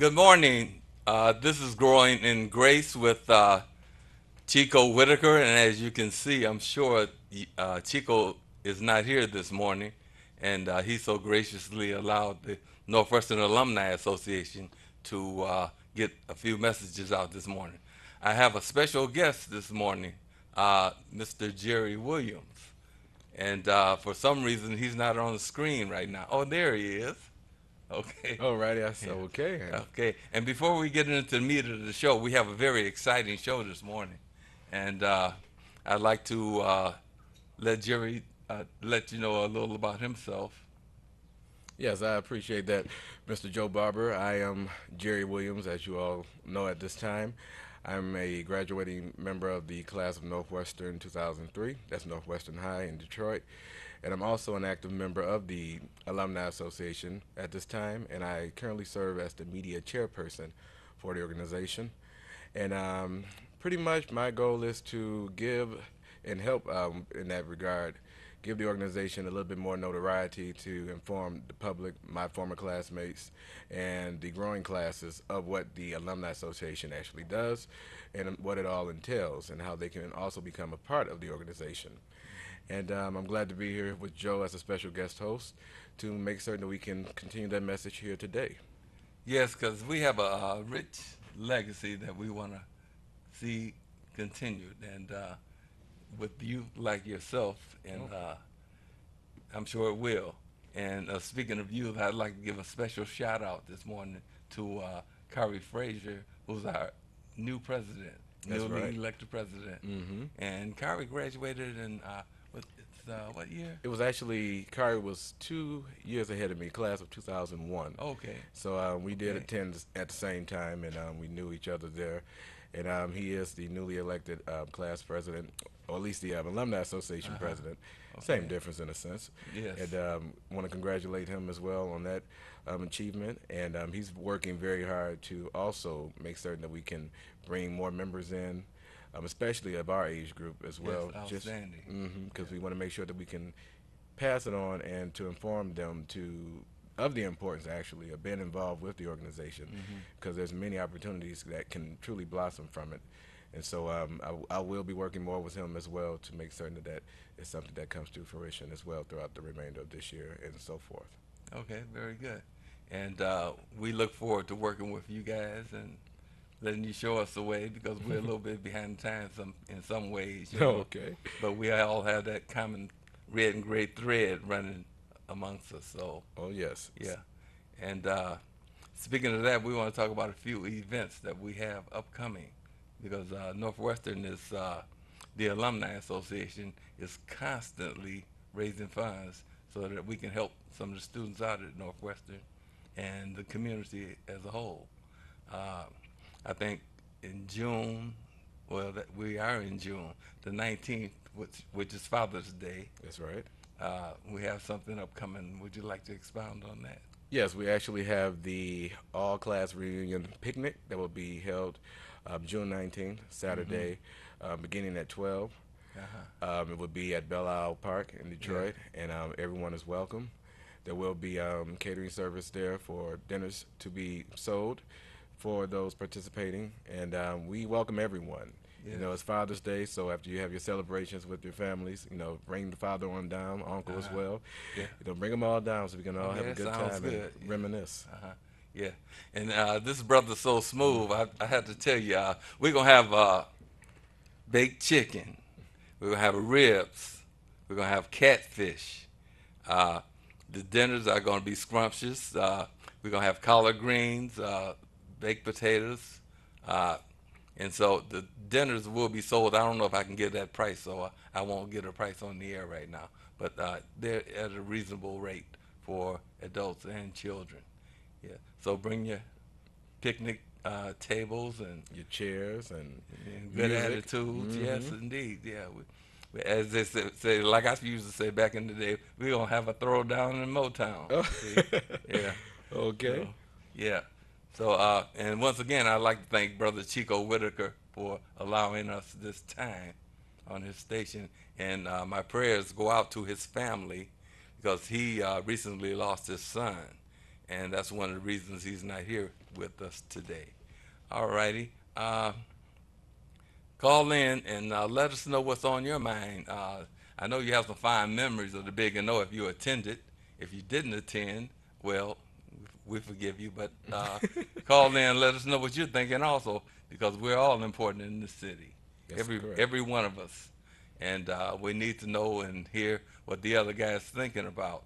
Good morning. This is Growing in Grace with Chico Whitaker, and as you can see, I'm sure Chico is not here this morning, and he so graciously allowed the Northwestern Alumni Association to get a few messages out this morning. I have a special guest this morning, Mr. Jerry Williams, and for some reason he's not on the screen right now. Oh, there he is. Okay. Alrighty, I said Yeah. okay. Okay. And before we get into the meat of the show, we have a very exciting show this morning. And I'd like to let Jerry let you know a little about himself. Yes, I appreciate that, Mr. Joe Barber. I am Jerry Williams, as you all know at this time. I'm a graduating member of the class of Northwestern 2003. That's Northwestern High in Detroit. And I'm also an active member of the Alumni Association at this time, and I currently serve as the media chairperson for the organization. And pretty much my goal is to give and help in that regard, give the organization a little bit more notoriety to inform the public, my former classmates, and the growing classes of what the Alumni Association actually does and what it all entails and how they can also become a part of the organization. And I'm glad to be here with Joe as a special guest host to make certain that we can continue that message here today. Yes, because we have a rich legacy that we want to see continued. And with you like yourself, and Oh, I'm sure it will. And speaking of youth, I'd like to give a special shout out this morning to Kari Frazier, who's our new president, that's newly right. elected president. Mm-hmm. And Kari graduated in what year? It was actually Kari was 2 years ahead of me, class of 2001. Okay, So we did okay, attend at the same time, and we knew each other there. And he is the newly elected class president, or at least the Alumni Association uh-huh, president. Same okay, difference in a sense. yes, And want to congratulate him as well on that achievement. And he's working very hard to also make certain that we can bring more members in, especially of our age group as yes, well. Just outstanding. because Yeah. we want to make sure that we can pass it on and to inform them to of the importance actually of being involved with the organization Hmm. because there's many opportunities that can truly blossom from it. And so I will be working more with him as well to make certain that that is something that comes to fruition as well throughout the remainder of this year and so forth. Okay, very good. And we look forward to working with you guys and letting you show us the way because we're a little bit behind time in some ways, you know. Okay. But we all have that common red and gray thread running amongst us. So Oh yes. yeah. And speaking of that, we want to talk about a few events that we have upcoming because Northwestern is the Alumni Association is constantly raising funds so that we can help some of the students out at Northwestern and the community as a whole. Uh, I think in June, well, that we are in June, the 19th, which is Father's Day. That's right. We have something upcoming. Would you like to expound on that? Yes, we actually have the all class reunion picnic that will be held June 19th, Mm-hmm. Saturday, beginning at 12. Uh-huh. It would be at Belle Isle Park in Yeah. Detroit, and everyone is welcome. There will be catering service there for dinners to be sold for those participating, and we welcome everyone. You Yes. know, it's Father's Day, so after you have your celebrations with your families, bring the father on down, uncle as Uh-huh. well. Yeah. Bring them all down so we can all Okay, have a that good sounds time and good. Yeah. reminisce. Uh-huh. Yeah. And this brother's so smooth. I had to tell you, we're gonna have baked chicken. We're gonna have ribs. We're gonna have catfish. Uh, the dinners are gonna be scrumptious. We're gonna have collard greens, baked potatoes, uh, and so the dinners will be sold. I don't know if I can get that price, so I won't get a price on the air right now. But they're at a reasonable rate for adults and children. Yeah. So bring your picnic tables Your chairs and and good music. attitudes. Yes, Mm-hmm. indeed. Yeah. As they say, like I used to say back in the day, we're gonna have a throwdown in Motown. Oh. See, yeah. Okay. So, yeah. So, and once again, I'd like to thank Brother Chico Whitaker for allowing us this time on his station, and my prayers go out to his family because he recently lost his son, and that's one of the reasons he's not here with us today. All righty. Call in and let us know what's on your mind. I know you have some fine memories of the Big and O if you attended. If you didn't attend, well, we forgive you, but call in and let us know what you're thinking also, because we're all important in this city, That's every correct. every one of us, and we need to know and hear what the other guy's thinking about.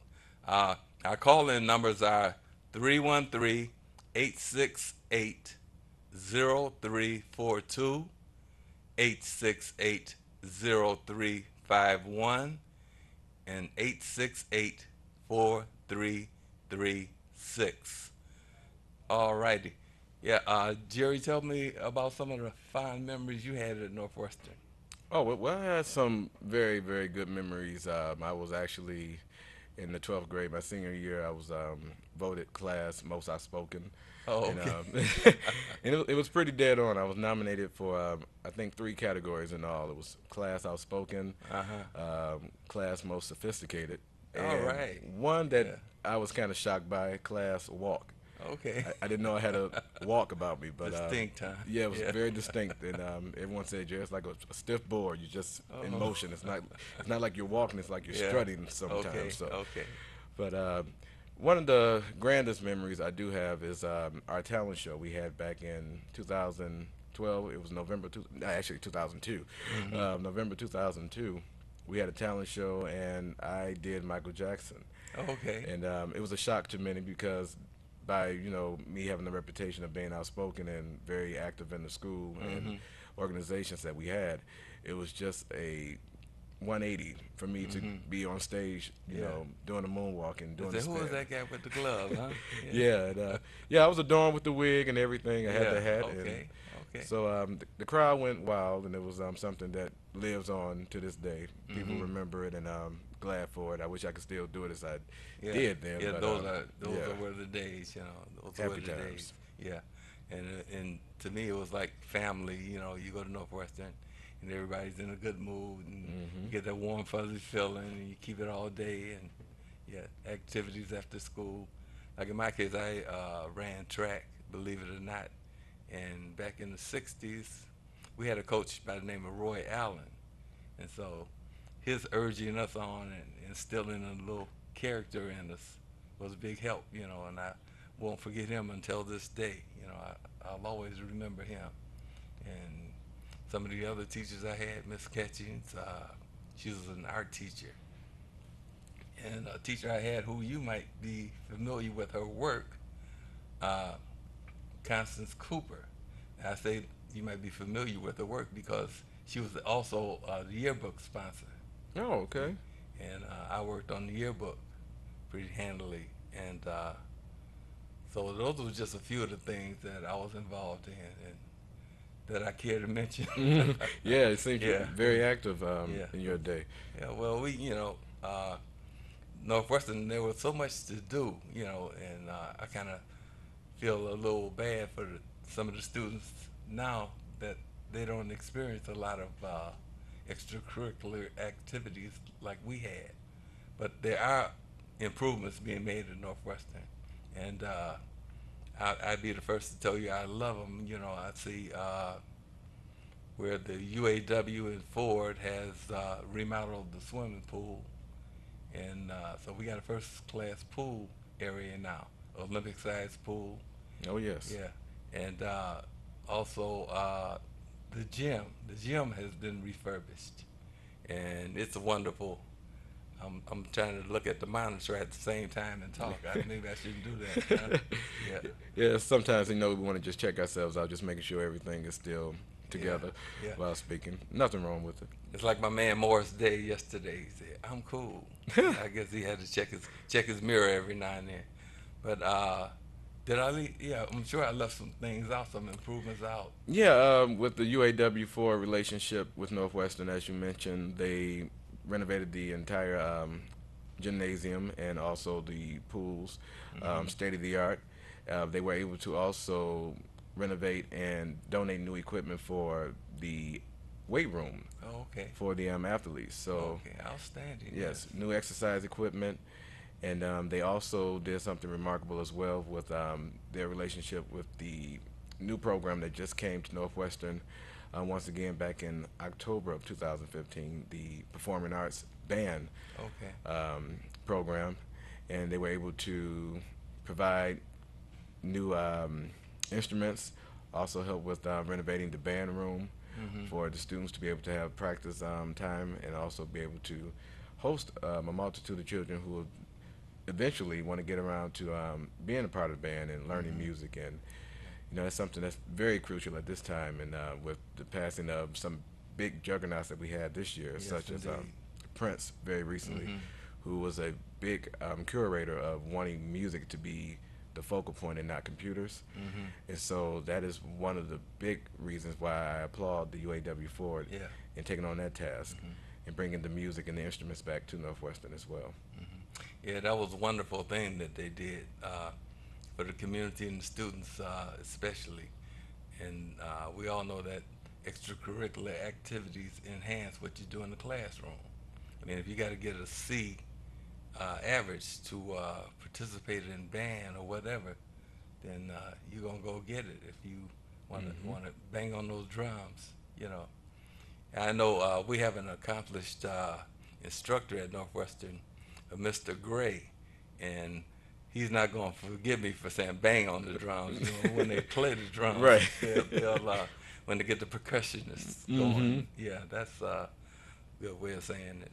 Uh, our call-in numbers are 313-868-0342, 868-0351, and 868-4336. All righty. Yeah, Jerry, tell me about some of the fond memories you had at Northwestern. Oh, well, I had some very, very good memories. I was actually in the 12th grade, my senior year. I was voted class most outspoken, Oh, and okay. it was pretty dead on. I was nominated for I think three categories in all. It was class outspoken, Uh-huh. class most sophisticated, All and right. one that Yeah. I was kind of shocked by, class walk. Okay. I didn't know I had a walk about me, but Distinct, huh? yeah, it was Yeah. very distinct. And everyone said, "Jerry, it's like a stiff board. You're just in Oh. motion. It's not like you're walking. It's like you're Yeah. strutting Okay. sometimes." So, Okay. but one of the grandest memories I do have is our talent show we had back in 2012. It was actually 2002, Mm-hmm. November 2002. We had a talent show, and I did Michael Jackson. Okay. And it was a shock to many because by me having the reputation of being outspoken and very active in the school and Mm-hmm. organizations that we had, it was just a 180 for me to Mm-hmm. be on stage, Yeah. doing the moonwalk and I doing the said, who was spin. that guy with the glove, huh? Yeah. Yeah, and, yeah, I was adorned with the wig and everything. I had Yeah. the hat, and Okay. Okay. so the crowd went wild, and it was something that lives on to this day. People Mm-hmm. remember it, and glad for it. I wish I could still do it as I Yeah. did then, Yeah. but Those yeah, were the days. You know, those were happy the days. times. Yeah. And to me, it was like family. You know, you go to Northwestern, and everybody's in a good mood, and Hmm. you get that warm fuzzy feeling, and you keep it all day, and yeah, activities after school. Like in my case, I ran track, believe it or not, and back in the '60s, we had a coach by the name of Roy Allen, and so his urging us on and instilling a little character in us was a big help, and I won't forget him until this day. I'll always remember him. And some of the other teachers I had, Miss Catchings, she was an art teacher. And a teacher I had who you might be familiar with her work, uh, Constance Cooper. And I say you might be familiar with her work because she was also the yearbook sponsor. Oh, okay. And I worked on the yearbook pretty handily. And so those were just a few of the things that I was involved in and that I care to mention. Yeah, it seems you're Yeah, very active yeah, in your day. yeah. Well, Northwestern, there was so much to do, and I kind of feel a little bad for some of the students now that they don't experience a lot of extracurricular activities like we had. But there are improvements being made at Northwestern, and I'd be the first to tell you I love them. I see where the UAW in Ford has remodeled the swimming pool, and so we got a first class pool area now, Olympic sized pool. Oh, yes. Yeah, and also the gym. The gym has been refurbished, and it's wonderful. I'm trying to look at the monitor at the same time and talk. Maybe I shouldn't do that. Huh? Yeah, Yeah, sometimes we want to just check ourselves out, just making sure everything is still yeah, together yeah. while speaking. Nothing wrong with It's like my man Morris Day yesterday. He said, "I'm cool." it. I guess he had to check his mirror every now and then. But did I leave? Yeah, I'm sure I left some things out, some improvements out. Yeah, with the UAW4 relationship with Northwestern, as you mentioned, they renovated the entire gymnasium and also the pools, Hmm. state of the art. They were able to also renovate and donate new equipment for the weight room Oh, okay. for the athletes. So, Okay. Outstanding. Yes. yes, new exercise equipment. And they also did something remarkable as well with their relationship with the new program that just came to Northwestern once again back in October of 2015, the Performing Arts Band Okay. program. And they were able to provide new instruments, also help with renovating the band room Mhm. for the students to be able to have practice time and also be able to host a multitude of children who will eventually want to get around to being a part of the band and learning Mhm. music. And Yeah. that's something that's very crucial at this time. And with the passing of some big juggernauts that we had this year, Yes, such as indeed. Prince very recently, Mhm. who was a big curator of wanting music to be the focal point and not computers. Mhm. And so that is one of the big reasons why I applaud the UAW for it Yeah. in taking on that task Mhm. and bringing the music and the instruments back to Northwestern as well. Mhm. Yeah, that was a wonderful thing that they did for the community and the students, especially. And we all know that extracurricular activities enhance what you do in the classroom. I mean, if you got to get a C average to participate in band or whatever, then you're gonna go get it if you Hmm. wanna bang on those drums. You know, I know we have an accomplished instructor at Northwestern, Mr. Gray, and he's not going to forgive me for saying bang on the drums. You know, when they play the drums, Right. they'll when they get the percussionists Hmm. going. Yeah, that's a good way of saying it.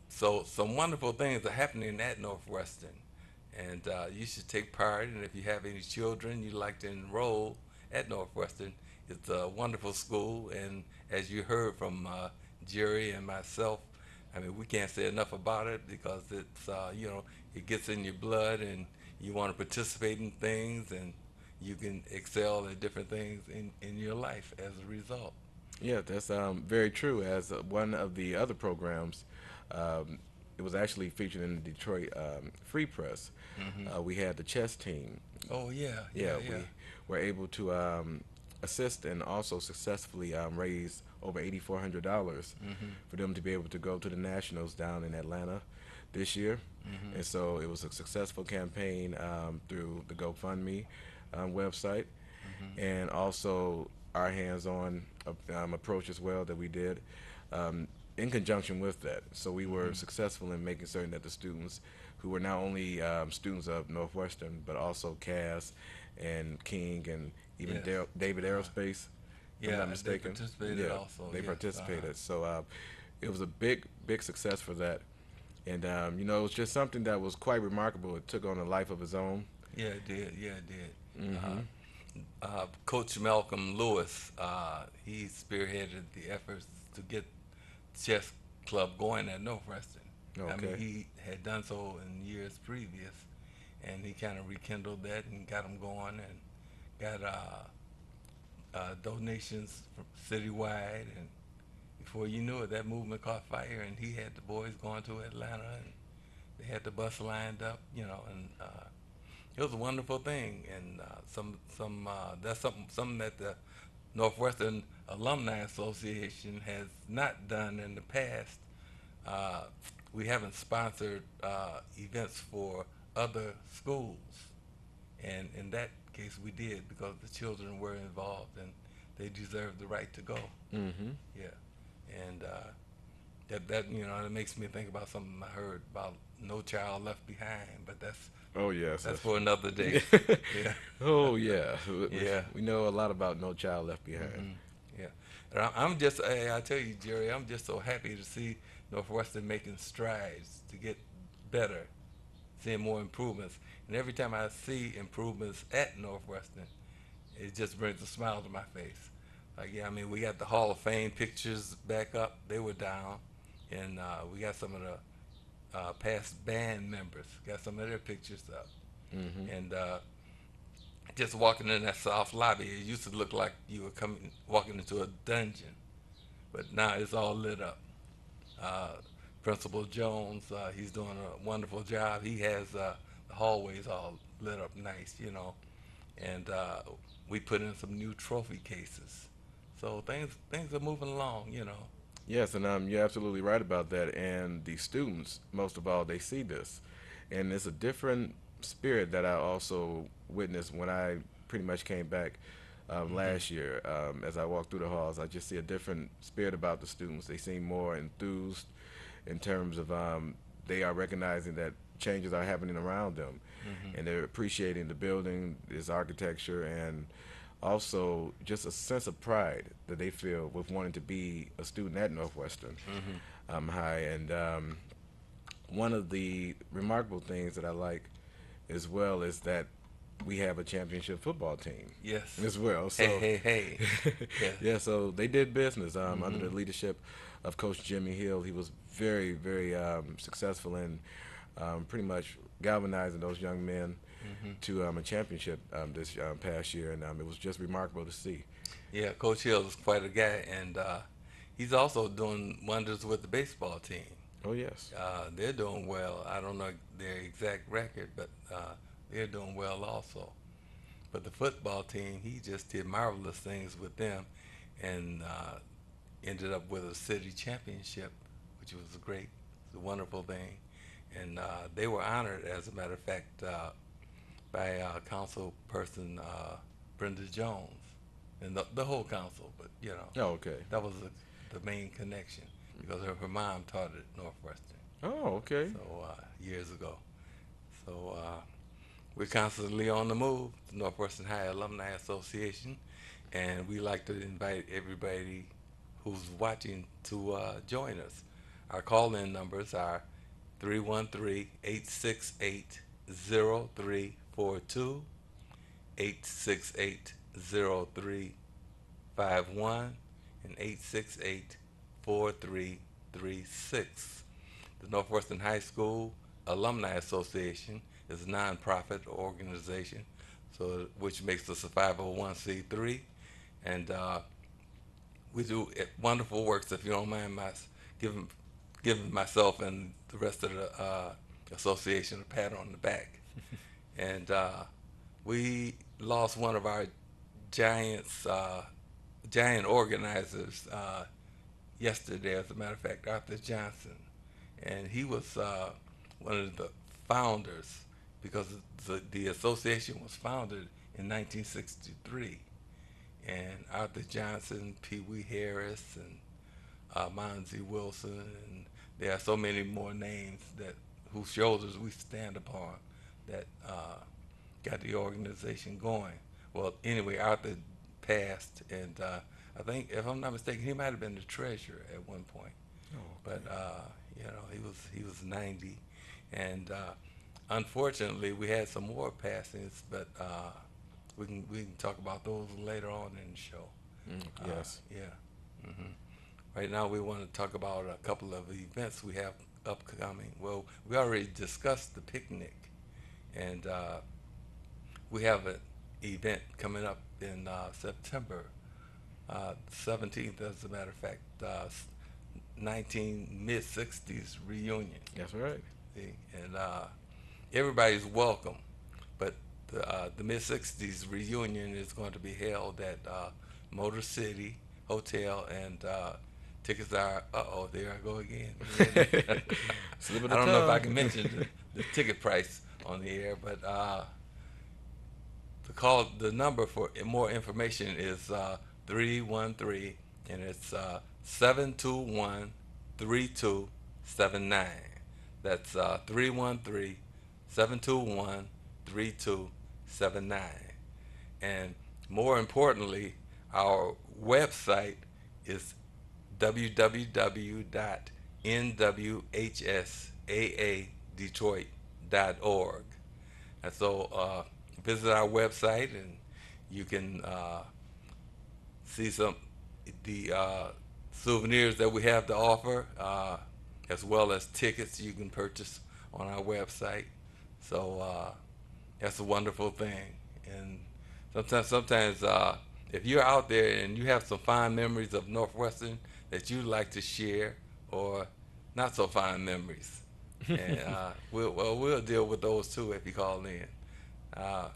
So some wonderful things are happening at Northwestern, and you should take part. And if you have any children you'd like to enroll at Northwestern, it's a wonderful school. And as you heard from Jerry and myself, I mean we can't say enough about it because it's it gets in your blood, and you want to participate in things, and you can excel at different things in your life as a result. Yeah, that's very true. As one of the other programs, um, it was actually featured in the Detroit Free Press. Hmm. We had the chess team. Oh yeah, yeah, Yeah, yeah. we were able to assist and also successfully raise over $8,400 Hmm. for them to be able to go to the Nationals down in Atlanta this year. Hmm. And so it was a successful campaign through the GoFundMe website, Hmm. and also our hands-on approach as well that we did in conjunction with that. So we were Hmm. successful in making certain that the students who were not only students of Northwestern, but also Cass and King and even Yes. David Uh-huh. Aerospace, if I'm Yeah, not they mistaken. participated Yeah, also. they Yes. Uh-huh. participated. So it was a big success for that. And it was just something that was quite remarkable. It took on a life of its own. Yeah, it did. Yeah, it did. Uh, Hmm. Coach Malcolm Lewis, he spearheaded the efforts to get chess club going at Northwestern. I mean, Okay. he had done so in years previous, and he kind of rekindled that and got them going, and got donations from citywide, and before you knew it, that movement caught fire, and he had the boys going to Atlanta, and they had the bus lined up, and it was a wonderful thing. And that's something that the Northwestern Alumni Association has not done in the past. Uh, we haven't sponsored events for other schools, and in that case, we did because the children were involved and they deserve the right to go. Hmm. Yeah, and that that makes me think about something I heard about No Child Left Behind, but Oh yes. that's for another day. Yeah, Oh yeah. yeah. We know a lot about No Child Left Behind. Hmm. Yeah. And I'm just, I tell you, Jerry, I'm just so happy to see Northwestern making strides to get better, seeing more improvements. And every time I see improvements at Northwestern, it just brings a smile to my face. Like, yeah, I mean, we got the Hall of Fame pictures back up. They were down. And we got some of the past band members, got some of their pictures up. Hmm. And just walking in that south lobby, it used to look like you were walking into a dungeon, but now it's all lit up. Uh, Principal Jones, he's doing a wonderful job. He has the hallways all lit up nice, and we put in some new trophy cases. So things are moving along. Yes, and you're absolutely right about that. And the students, most of all, they see this, and it's a different spirit that I also witnessed when I pretty much came back Hmm. last year. As I walk through the halls, I just see a different spirit about the students. They seem more enthused in terms of they are recognizing that changes are happening around them, Hmm. and they're appreciating the building, its architecture, and also just a sense of pride that they feel with wanting to be a student at Northwestern Hmm. High. And one of the remarkable things that I like as well is that we have a championship football team Yes. as well. Hey, So, hey, hey. Yes. yeah, so they did business under the Hmm. leadership of Coach Jimmy Hill. He was very, very successful in pretty much galvanizing those young men Hmm. to a championship this past year, and it was just remarkable to see. Yeah, Coach Hill is quite a guy, and he's also doing wonders with the baseball team. Oh yes. They're doing well. I don't know their exact record, but they're doing well also. But the football team, he just did marvelous things with them, and ended up with a city championship, which was a wonderful thing. And they were honored, as a matter of fact, by council person Brenda Jones and the whole council. But Oh, okay. that was the main connection because her mom taught at Northwestern. Oh, okay. So years ago. So we're constantly on the move, the Northwestern High Alumni Association, and we like to invite everybody who's watching to join us. Our call-in numbers are 313-868-0342, 868-0351, and 868-4336. The Northwestern High School Alumni Association is a nonprofit organization, so which makes us a 501c3, and we do wonderful works. If you don't mind my giving giving myself and the rest of the association a pat on the back, and we lost one of our giants, giant organizers yesterday. As a matter of fact, Arthur Johnson, and he was one of the founders because the association was founded in 1963, and Arthur Johnson, Pee Wee Harris, and Monzie Wilson, and there are so many more names that whose shoulders we stand upon that got the organization going. Well, anyway, Arthur passed, and I think, if I'm not mistaken, he might have been the treasurer at one point. Oh, But okay. he was 90, and unfortunately, we had some more passings, but we can talk about those later on in the show. Yes. Yeah. Hmm. Right now, we want to talk about a couple of events we have upcoming. Well, we already discussed the picnic, and we have an event coming up in September 17th, as a matter of fact, 19 mid 60s reunion. That's right. See? And everybody's welcome, but the mid 60s reunion is going to be held at Motor City Hotel, and tickets are, there I go again. Slip of I the don't know if I tongue. can mention the ticket price on the air, but the number for more information is 313, and it's 721-3279. That's 313-721-3279. And more importantly, our website is www.nwhsaadetroit.org. And so visit our website, and you can see some the souvenirs that we have to offer, as well as tickets you can purchase on our website. So that's a wonderful thing. And sometimes if you're out there and you have some fond memories of Northwestern that you'd like to share, or not so fond memories, and we'll deal with those too if you call in. Uh,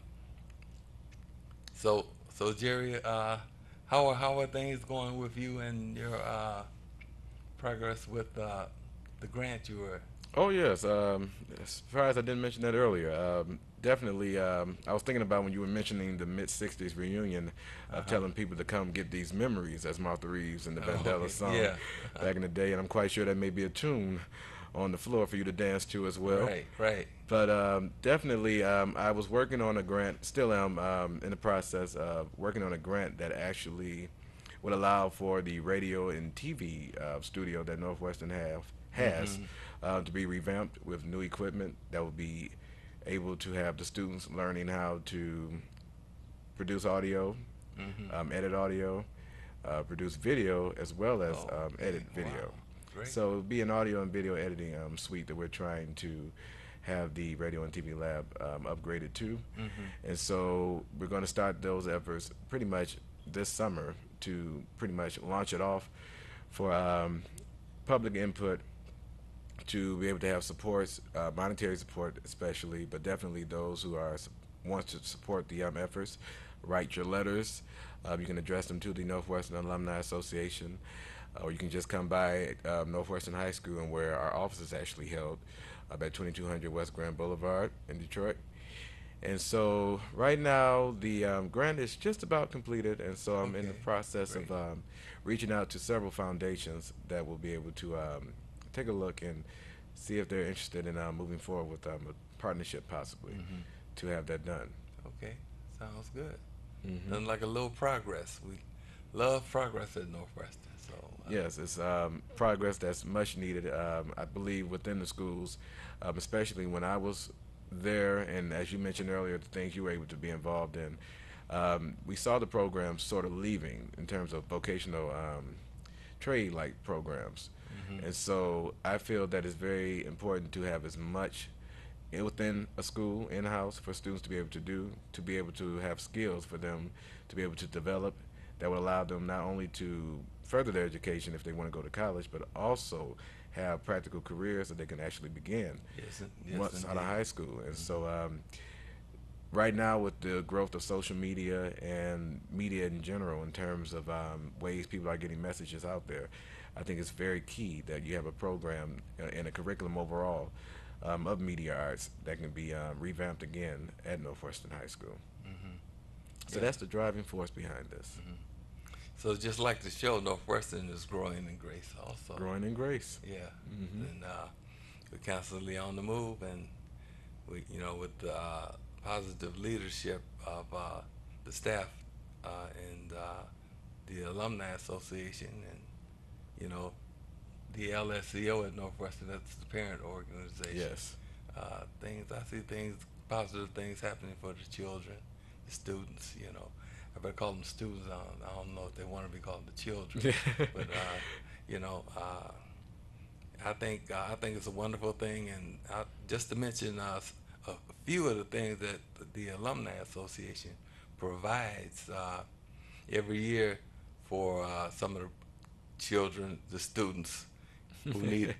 so Jerry, how are things going with you and your progress with the grant you were? Oh yes. As far as I didn't mention that earlier, definitely. I was thinking about when you were mentioning the mid '60s reunion of Uh-huh. telling people to come get these memories, as Martha Reeves and the Oh, Vandellas okay. song Yeah. back in the day, and I'm quite sure that may be a tune on the floor for you to dance to as well. Right, right. But definitely, I was working on a grant. Still am in the process of working on a grant that actually would allow for the radio and TV studio that Northwestern have has Mm-hmm. to be revamped with new equipment that will be able to have the students learning how to produce audio, Mm-hmm. edit audio, produce video, as well as Oh, edit okay. video. Wow. Great. So it'll be an audio and video editing suite that we're trying to have the radio and TV lab upgraded to. Mm-hmm. And so we're going to start those efforts pretty much this summer to pretty much launch it off for public input to be able to have supports, monetary support especially, but definitely those who are want to support the efforts. Write your letters. You can address them to the Northwestern Alumni Association, or you can just come by Northwestern High School and where our office is actually held at 2200 West Grand Boulevard in Detroit. And so right now the grant is just about completed, and so I'm in the Okay. process of Great. reaching out to several foundations that will be able to take a look and see if they're interested in moving forward with a partnership possibly Mm-hmm. to have that done. Okay. Sounds good. Hmm. Nothing like a little progress. We love progress at Northwestern. So, Yes, it's progress that's much needed, I believe, within the schools, especially when I was there, and as you mentioned earlier, the things you were able to be involved in. We saw the programs sort of leaving in terms of vocational trade-like programs. mm-hmm. And so I feel that it's very important to have as much within a school in-house for students to be able to do, to be able to have skills for them to be able to develop that would allow them not only to further their education if they want to go to college, but also have practical careers that they can actually begin Yes, yes, once out of indeed. high school. And Mm-hmm. so right now with the growth of social media and media in general in terms of ways people are getting messages out there, I think it's very key that you have a program and a curriculum overall of media arts that can be revamped again at Northwestern High School. Mm-hmm. So Yeah. that's the driving force behind this. Mm-hmm. So just like the show, Northwestern is growing in grace also. Growing in grace. Yeah. Hmm. And we're constantly on the move, and we, with the positive leadership of the staff and the Alumni Association and, you know, the LSCO at Northwestern, that's the parent organization. Yes. I see things, positive things happening for the children, the students. I better call them students. I don't know if they want to be called the children, but you know, I think it's a wonderful thing, and just to mention a few of the things that the Alumni Association provides every year for some of the children, the students who need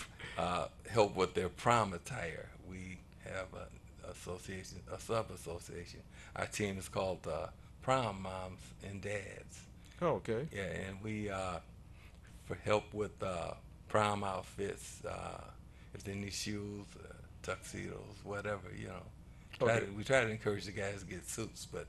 help with their prom attire. We have an association, a sub-association. Our team is called Prom Moms and Dads. Oh, okay. Yeah, and we for help with prom outfits, if they need shoes, tuxedos, whatever. Okay. We try to encourage the guys to get suits, but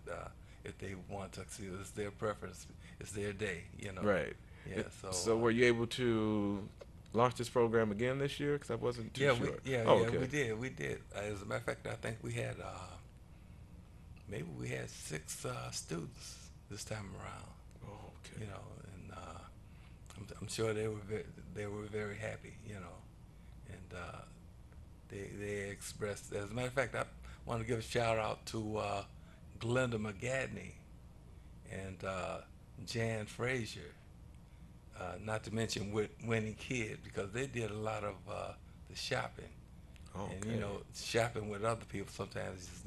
if they want tuxedos, it's their preference. It's their day. Right. Yeah, so So were you able to launch this program again this year? Because I wasn't too yeah, sure. yeah, Okay. we did. As a matter of fact, I think we had maybe we had six students this time around. Oh, okay. And I'm sure they were very happy. And they expressed. As a matter of fact, I want to give a shout out to Glenda McGadney and Jan Frazier. Not to mention Winnie Kidd, because they did a lot of the shopping. And Okay. shopping with other people sometimes is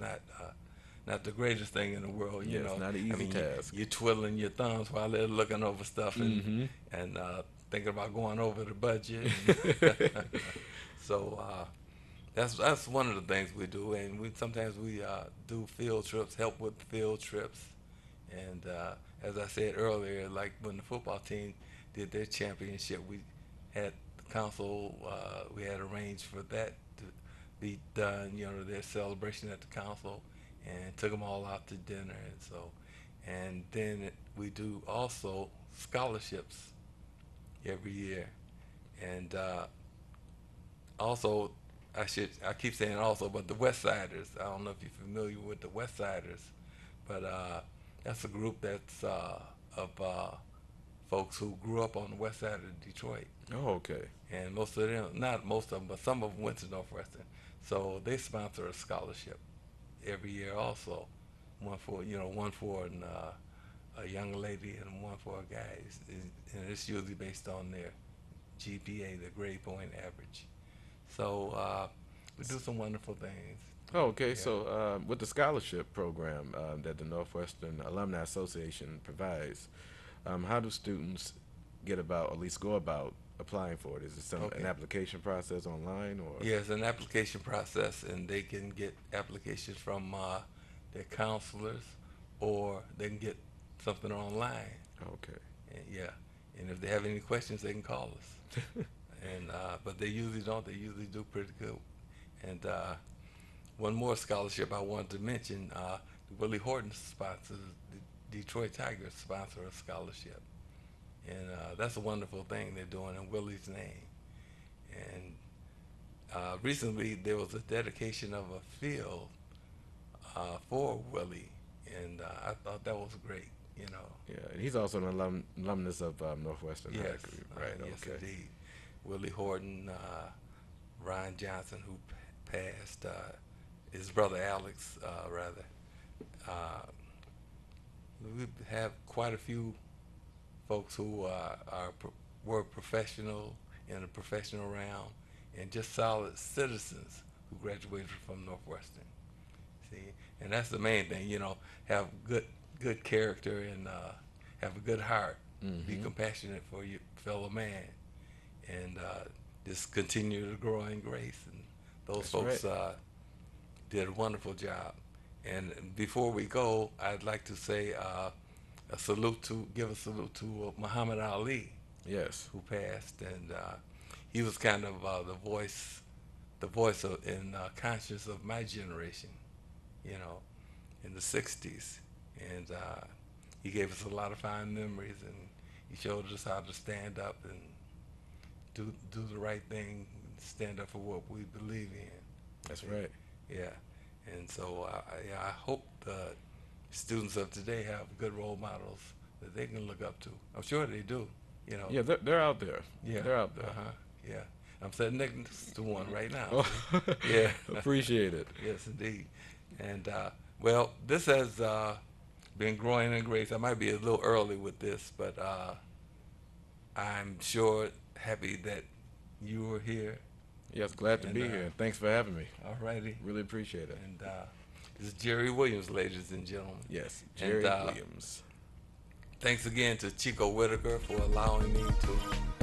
not the greatest thing in the world. Yeah, it's not an easy I mean, task. you're twiddling your thumbs while they're looking over stuff and Mm-hmm. and thinking about going over the budget. So that's one of the things we do, and sometimes we do field trips, help with field trips, and as I said earlier, like when the football team did their championship, we had council, we had arranged for that to be done, their celebration at the council, and took them all out to dinner. And so, and then we do also scholarships every year. And also, I keep saying also, but the West Siders, I don't know if you're familiar with the West Siders, but that's a group that's of folks who grew up on the west side of Detroit. Oh, okay. And most of them, not most of them, but some of them went to Northwestern. So they sponsor a scholarship every year also. One for a young lady and one for a guy. And it's usually based on their GPA, their grade point average. So we do some wonderful things. Oh, okay. Yeah. So, with the scholarship program that the Northwestern Alumni Association provides, how do students get about, or at least go about applying for it? Is it an Okay. application process online, or? Yeah, it's an application process, and they can get applications from their counselors, or they can get something online. Okay. And, yeah, and if they have any questions, they can call us. And but they usually don't. They usually do pretty good. And one more scholarship I wanted to mention: Willie Horton sponsors the Detroit Tigers sponsor a scholarship, and that's a wonderful thing they're doing in Willie's name. And recently there was a dedication of a field for Willie, and I thought that was great. Yeah, and he's also an alumnus of Northwestern Yes, High School, right? yes, Okay. indeed. Willie Horton, Ryan Johnson, who passed, his brother Alex, rather. Uh, we have quite a few folks who were professional in the professional realm, and just solid citizens who graduated from Northwestern. See, and that's the main thing. Have good character and have a good heart. Be compassionate for your fellow man, and just continue to grow in grace. And those That's folks did a wonderful job. And before we go, I'd like to say give a salute to Muhammad Ali, Yes. who passed, and he was kind of the voice in conscience of my generation, in the '60s, and he gave us a lot of fine memories, and he showed us how to stand up and do the right thing, stand up for what we believe in. That's right. Yeah, and so I hope the students of today have good role models that they can look up to. I'm sure they do. Yeah, they're out there. Yeah. They're out there. Yeah. I'm sitting next to one right now. Oh, Yeah. appreciate it. Yes, indeed. And well, this has been growing in grace. I might be a little early with this, but I'm sure happy that you were here. Yes, glad to And, be here. And thanks for having me. All righty. Really appreciate it. And this is Jerry Williams, ladies and gentlemen. Yes, And, Jerry Williams. Thanks again to Chico Whitaker for allowing me to